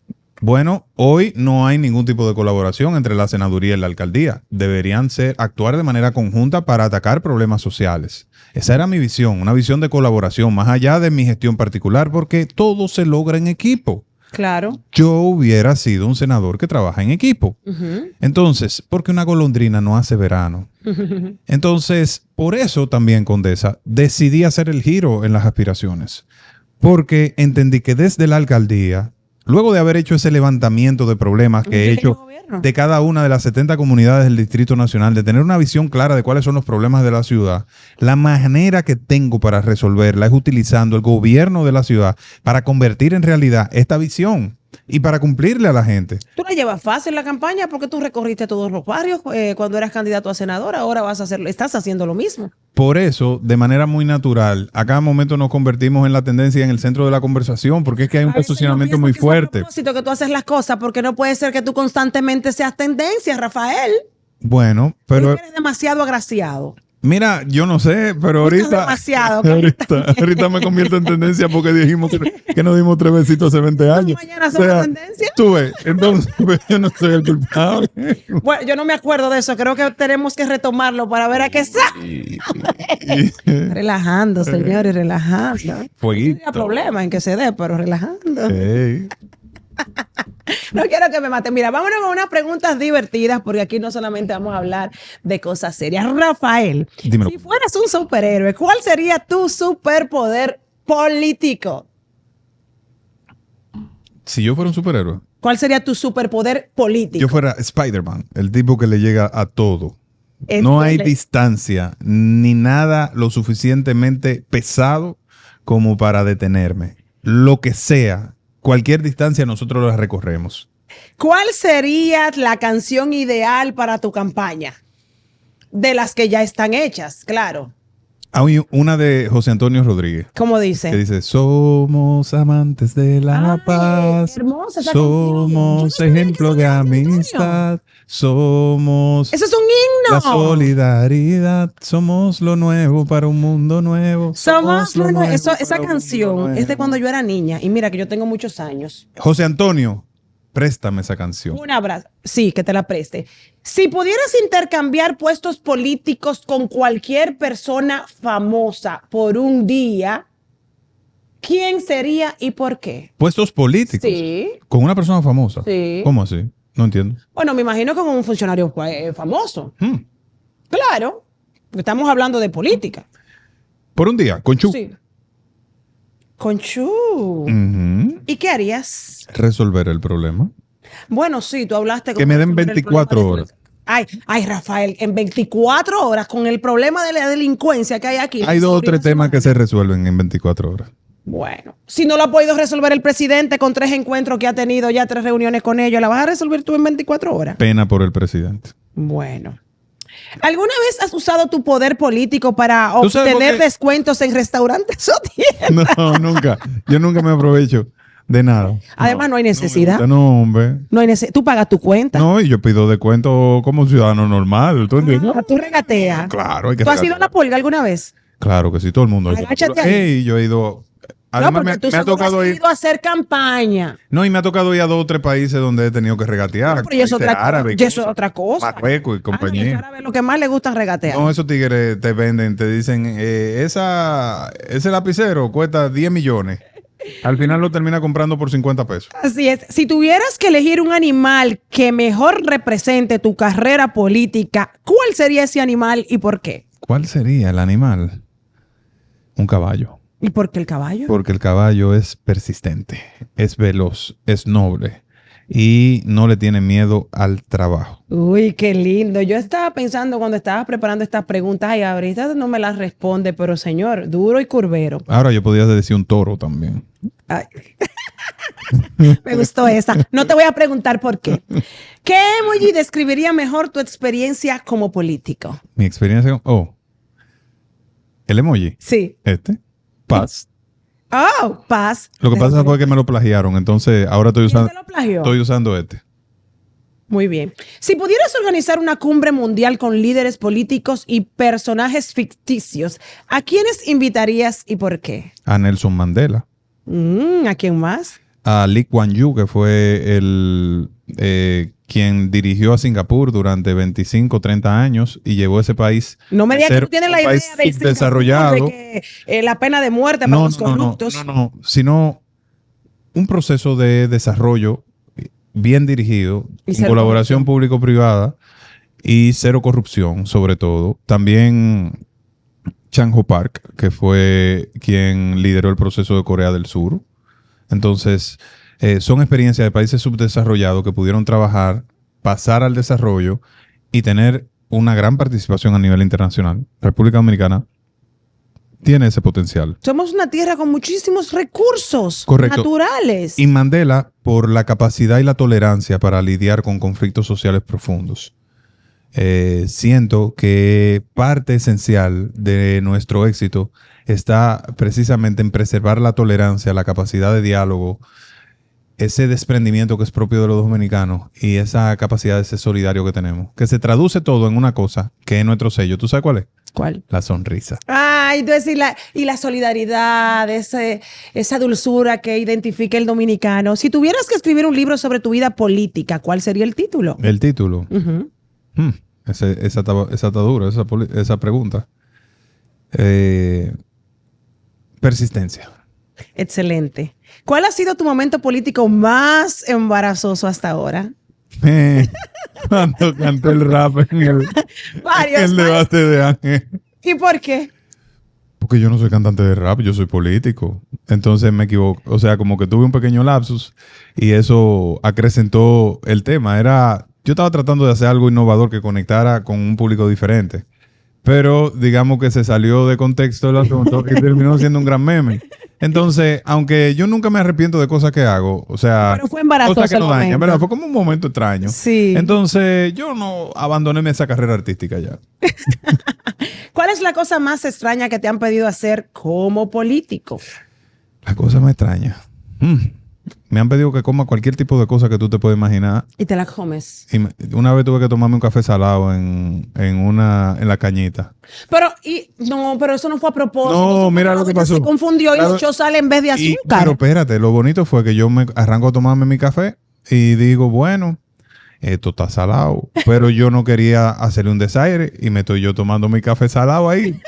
Bueno, hoy no hay ningún tipo de colaboración entre la senaduría y la alcaldía. Deberían actuar de manera conjunta para atacar problemas sociales. Esa era mi visión, una visión de colaboración, más allá de mi gestión particular, porque todo se logra en equipo. Claro. Yo hubiera sido un senador que trabaja en equipo. Entonces, porque una golondrina no hace verano. Entonces, por eso también, Condesa, decidí hacer el giro en las aspiraciones. Porque entendí que desde la alcaldía, luego de haber hecho ese levantamiento de problemas que he hecho de cada una de las 70 comunidades del Distrito Nacional, de tener una visión clara de cuáles son los problemas de la ciudad, la manera que tengo para resolverla es utilizando el gobierno de la ciudad para convertir en realidad esta visión y para cumplirle a la gente. Tú la llevas fácil la campaña porque tú recorriste todos los barrios cuando eras candidato a senador, ahora estás haciendo lo mismo. Por eso, de manera muy natural, a cada momento nos convertimos en la tendencia, en el centro de la conversación, porque es que hay un posicionamiento muy fuerte. Es a propósito que tú haces las cosas, porque no puede ser que tú constantemente seas tendencia, Rafael. Bueno, pero eres demasiado agraciado. Mira, yo no sé, pero ahorita me convierto en tendencia porque dijimos que nos dimos 3 besitos hace 20 años. Mañana somos tendencia. Tú ves, entonces yo no soy el culpable. Bueno, yo no me acuerdo de eso. Creo que tenemos que retomarlo para ver a qué sale. Relajando, señores, relajando. Fueguito. No hay problema en que se dé, pero relajando. Hey. No quiero que me maten. Mira, vámonos con unas preguntas divertidas, porque aquí no solamente vamos a hablar de cosas serias. Rafael, dímelo. Si fueras un superhéroe, ¿cuál sería tu superpoder político? Si yo fuera un superhéroe. ¿Cuál sería tu superpoder político? Yo fuera Spider-Man, el tipo que le llega a todo. No hay distancia ni nada lo suficientemente pesado como para detenerme. Lo que sea, cualquier distancia nosotros la recorremos. ¿Cuál sería la canción ideal para tu campaña? De las que ya están hechas, claro. Hay una de José Antonio Rodríguez. ¿Cómo dice? Que dice, somos amantes de la paz, hermosa esa somos canción. ejemplo de amistad, somos ¡Eso es un himno! la solidaridad, somos lo nuevo para un mundo nuevo. Somos lo nuevo. Esa para un canción mundo es de nuevo. cuando yo era niña. Y mira que yo tengo muchos años. José Antonio, préstame esa canción. Un abrazo. Sí, que te la preste. Si pudieras intercambiar puestos políticos con cualquier persona famosa por un día, ¿quién sería y por qué? Puestos políticos. Sí, Con una persona famosa. sí. ¿Cómo así? No entiendo. Bueno, me imagino como un funcionario famoso. Claro, porque estamos hablando de política. Por un día, con Chu. Sí. Con Chu. Ujú. ¿Y qué harías? Resolver el problema. Bueno, sí, tú hablaste Que me den sobre el 24 problema de- horas. Ay, Rafael, en 24 horas, con el problema de la delincuencia que hay aquí. Hay 2 o 3 seguridad temas que ciudadana. se resuelven en 24 horas. Bueno, si no lo ha podido resolver el presidente con 3 encuentros que ha tenido, ya 3 reuniones con ellos, ¿la vas a resolver tú en 24 horas? Pena por el presidente. Bueno. ¿Alguna vez has usado tu poder político para ¿Tú sabes por obtener qué? descuentos en restaurantes o tiendas? No, nunca. Yo nunca me aprovecho de nada. Además, no hay necesidad. No, hombre. No hay tú pagas tu cuenta. No, y yo pido descuento como ciudadano normal. ¿Tú entiendes? Tú regateas. Claro, hay que ¿Tú has ido a regatear. la pulga alguna vez? Claro que sí, todo el mundo. Agáchate ahí. Ey, yo he ido. No, Además, porque tú me ha seguro tocado has ir. ido a hacer campaña. No, y me ha tocado ir a 2 o 3 países donde he tenido que regatear. Pero y eso es países otra, árabes, y eso es otra cosa. Marruecos y Los compañía. árabes lo que más les gustan regatear. No, esos tigres te venden, te dicen, ese lapicero cuesta 10 millones. Al final lo termina comprando por 50 pesos. Así es. Si tuvieras que elegir un animal que mejor represente tu carrera política, ¿cuál sería ese animal y por qué? ¿Cuál sería el animal? Un caballo. ¿Y por qué el caballo? Porque el caballo es persistente, es veloz, es noble y no le tiene miedo al trabajo. Uy, qué lindo. Yo estaba pensando cuando estaba preparando estas preguntas, ay, ahorita no me las responde, pero señor, duro y curvero. Ahora yo podría decir un toro también. Ay. Me gustó esa. No te voy a preguntar por qué. ¿Qué emoji describiría mejor tu experiencia como político? Mi experiencia... Oh, el emoji. Sí. Paz. Oh, paz. Lo que pasa fue que me lo plagiaron, entonces ahora ¿Quién te lo plagió? estoy usando este. Muy bien. Si pudieras organizar una cumbre mundial con líderes políticos y personajes ficticios, ¿a quiénes invitarías y por qué? A Nelson Mandela, ¿A quién más? a Lee Kuan Yew, que fue quien dirigió a Singapur durante 25, 30 años y llevó ese país No me a digas que ser tú tienes un la idea país de Singapur, subdesarrollado. de que la pena de muerte para los corruptos. No, sino un proceso de desarrollo bien dirigido, Y en cero colaboración público-privada y cero corrupción, sobre todo. También Chan Ho Park, que fue quien lideró el proceso de Corea del Sur. Entonces, son experiencias de países subdesarrollados que pudieron trabajar, pasar al desarrollo y tener una gran participación a nivel internacional. República Dominicana tiene ese potencial. Somos una tierra con muchísimos recursos Correcto. naturales. Y Mandela, por la capacidad y la tolerancia para lidiar con conflictos sociales profundos. Siento que parte esencial de nuestro éxito está precisamente en preservar la tolerancia, la capacidad de diálogo, ese desprendimiento que es propio de los dominicanos y esa capacidad de ser solidario que tenemos, que se traduce todo en una cosa que es nuestro sello. ¿Tú sabes cuál es? ¿Cuál? La sonrisa. Ay, entonces, y la solidaridad, esa dulzura que identifica el dominicano. Si tuvieras que escribir un libro sobre tu vida política, ¿cuál sería el título? El título. Ujú. Esa está dura, esa pregunta. Persistencia. Excelente. ¿Cuál ha sido tu momento político más embarazoso hasta ahora? Cuando canté el rap en el Varios. debate de Ángel. ¿Y por qué? Porque yo no soy cantante de rap, yo soy político. Entonces me equivoco. O sea, como que tuve un pequeño lapsus y eso acrecentó el tema. Yo estaba tratando de hacer algo innovador que conectara con un público diferente. Pero digamos que se salió de contexto el asunto y terminó siendo un gran meme. Entonces, aunque yo nunca me arrepiento de cosas que hago, o sea, Pero fue embarazoso cosas que no el dañan, momento. ¿verdad? Fue como un momento extraño. Sí. Entonces, yo no abandoné esa carrera artística ya. ¿Cuál es la cosa más extraña que te han pedido hacer como político? La cosa me extraña. Me han pedido que coma cualquier tipo de cosa que tú te puedas imaginar. Y te la comes. Y una vez tuve que tomarme un café salado en la cañita. Pero eso no fue a propósito. No, Eso fue mira que lo que ella pasó. Se confundió y Claro. le echó sal en vez de Pero azúcar. espérate, lo bonito fue que yo me arranco a tomarme mi café y digo, bueno, esto está salado. Pero yo no quería hacerle un desaire y me estoy yo tomando mi café salado ahí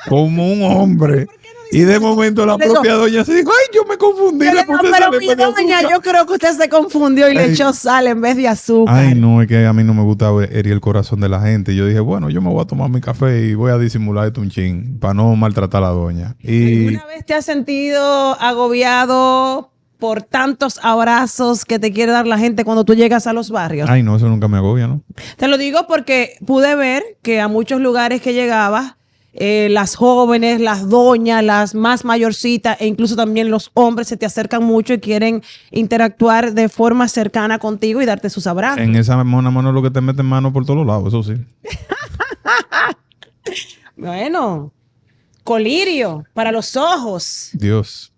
como un hombre. Y de momento la Le digo- propia doña se dijo, ay, yo me confundí. Yo Le le digo, puse pero sal en mi vez de doña, azúcar". yo creo que usted se confundió y le Ay. echó sal en vez de azúcar. Ay, no, es que a mí no me gusta herir el corazón de la gente. Y yo dije, bueno, yo me voy a tomar mi café y voy a disimular esto un chin para no maltratar a la doña. Y ¿Alguna vez te has sentido agobiado por tantos abrazos que te quiere dar la gente cuando tú llegas a los barrios? ay, no, eso nunca me agobia, ¿no? Te lo digo porque pude ver que a muchos lugares que llegabas, las jóvenes, las doñas, las más mayorcitas e incluso también los hombres se te acercan mucho y quieren interactuar de forma cercana contigo y darte sus abrazos. En esa mano lo que te meten mano por todos lados, eso sí. Bueno, colirio para los ojos. Dios.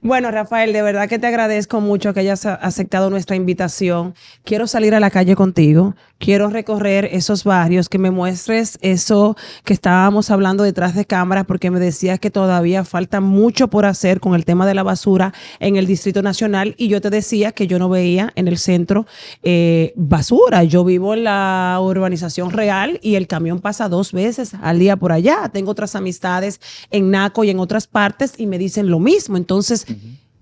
Bueno, Rafael, de verdad que te agradezco mucho que hayas aceptado nuestra invitación. Quiero salir a la calle contigo. Quiero recorrer esos barrios, que me muestres eso que estábamos hablando detrás de cámaras, porque me decías que todavía falta mucho por hacer con el tema de la basura en el Distrito Nacional. Y yo te decía que yo no veía en el centro basura. Yo vivo en la urbanización real y el camión pasa 2 veces al día por allá. Tengo otras amistades en Naco y en otras partes y me dicen lo mismo. Entonces,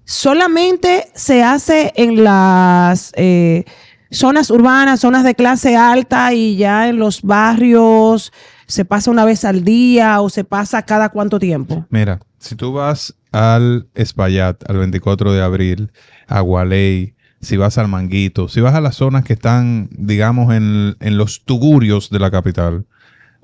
solamente se hace en las zonas urbanas, zonas de clase alta, y ya en los barrios se pasa una vez al día o se pasa cada cuánto tiempo. Mira, si tú vas al Espaillat, al 24 de abril, a Gualey, si vas al Manguito, si vas a las zonas que están, digamos, en los tugurios de la capital,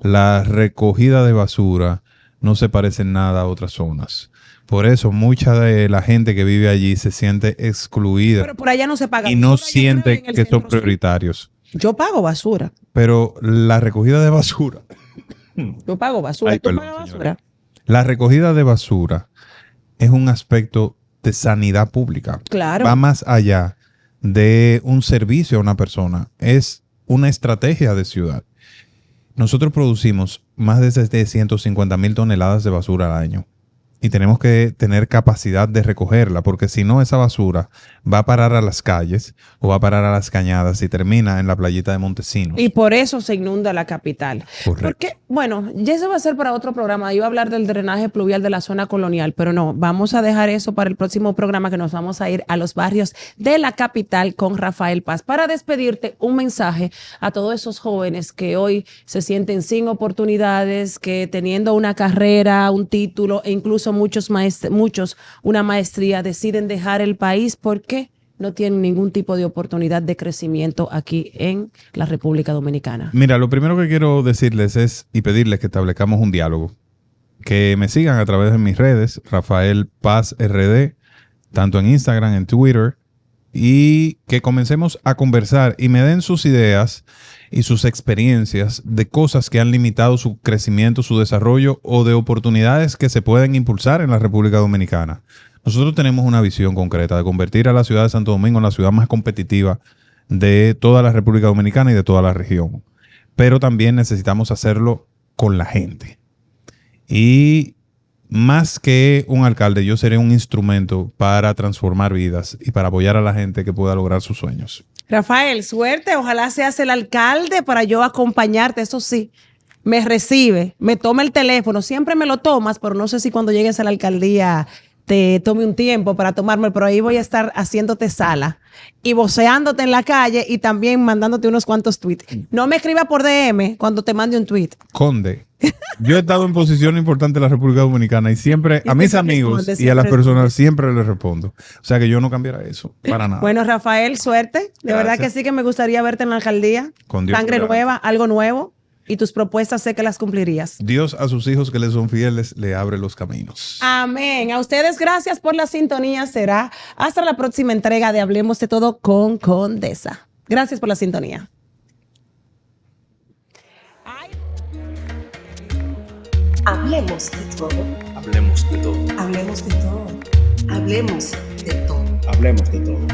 la recogida de basura no se parece en nada a otras zonas. Por eso mucha de la gente que vive allí se siente excluida Pero por allá no se paga y no basura, yo creo, siente en el que son centro, sí. prioritarios. Yo pago basura. Pero la recogida de basura, Yo pago basura. Ay, ¿Tú perdón, pagas señora. basura? la recogida de basura es un aspecto de sanidad pública. Claro. Va más allá de un servicio a una persona. Es una estrategia de ciudad. Nosotros producimos más de 750,000 toneladas de basura al año. Y tenemos que tener capacidad de recogerla, porque si no, esa basura va a parar a las calles o va a parar a las cañadas y termina en la playita de Montesinos. Y por eso se inunda la capital. Correcto. Porque, bueno, ya eso va a ser para otro programa. Iba a hablar del drenaje pluvial de la zona colonial, pero no, vamos a dejar eso para el próximo programa, que nos vamos a ir a los barrios de la capital con Rafael Paz. Para despedirte, un mensaje a todos esos jóvenes que hoy se sienten sin oportunidades, que teniendo una carrera, un título e incluso muchos una maestría, deciden dejar el país porque no tienen ningún tipo de oportunidad de crecimiento aquí en la República Dominicana. Mira, lo primero que quiero decirles es y pedirles que establezcamos un diálogo. Que me sigan a través de mis redes, Rafael Paz RD, tanto en Instagram, en Twitter, y que comencemos a conversar y me den sus ideas y sus experiencias de cosas que han limitado su crecimiento, su desarrollo o de oportunidades que se pueden impulsar en la República Dominicana. Nosotros tenemos una visión concreta de convertir a la ciudad de Santo Domingo en la ciudad más competitiva de toda la República Dominicana y de toda la región. Pero también necesitamos hacerlo con la gente. Y más que un alcalde, yo seré un instrumento para transformar vidas y para apoyar a la gente que pueda lograr sus sueños. Rafael, suerte. Ojalá seas el alcalde para yo acompañarte. Eso sí, me recibe, me toma el teléfono. Siempre me lo tomas, pero no sé si cuando llegues a la alcaldía te tome un tiempo para tomarme, pero ahí voy a estar haciéndote sala y voceándote en la calle y también mandándote unos cuantos tweets. No me escriba por DM cuando te mande un tweet. Conde, yo he estado en posición importante en la República Dominicana y siempre Y a mis siempre amigos responde, y a las siempre personas responde. siempre les respondo. O sea que yo no cambiara eso, para nada. Bueno, Rafael, suerte. De Gracias. verdad que sí, que me gustaría verte en la alcaldía. Con Dios Sangre por delante. nueva, algo nuevo. Y tus propuestas sé que las cumplirías. Dios a sus hijos que les son fieles le abre los caminos. Amén. A ustedes gracias por la sintonía. Será hasta la próxima entrega de Hablemos de Todo con Condesa. Gracias por la sintonía. Hablemos de todo. Hablemos de todo. Hablemos de todo. Hablemos de todo. Hablemos de todo.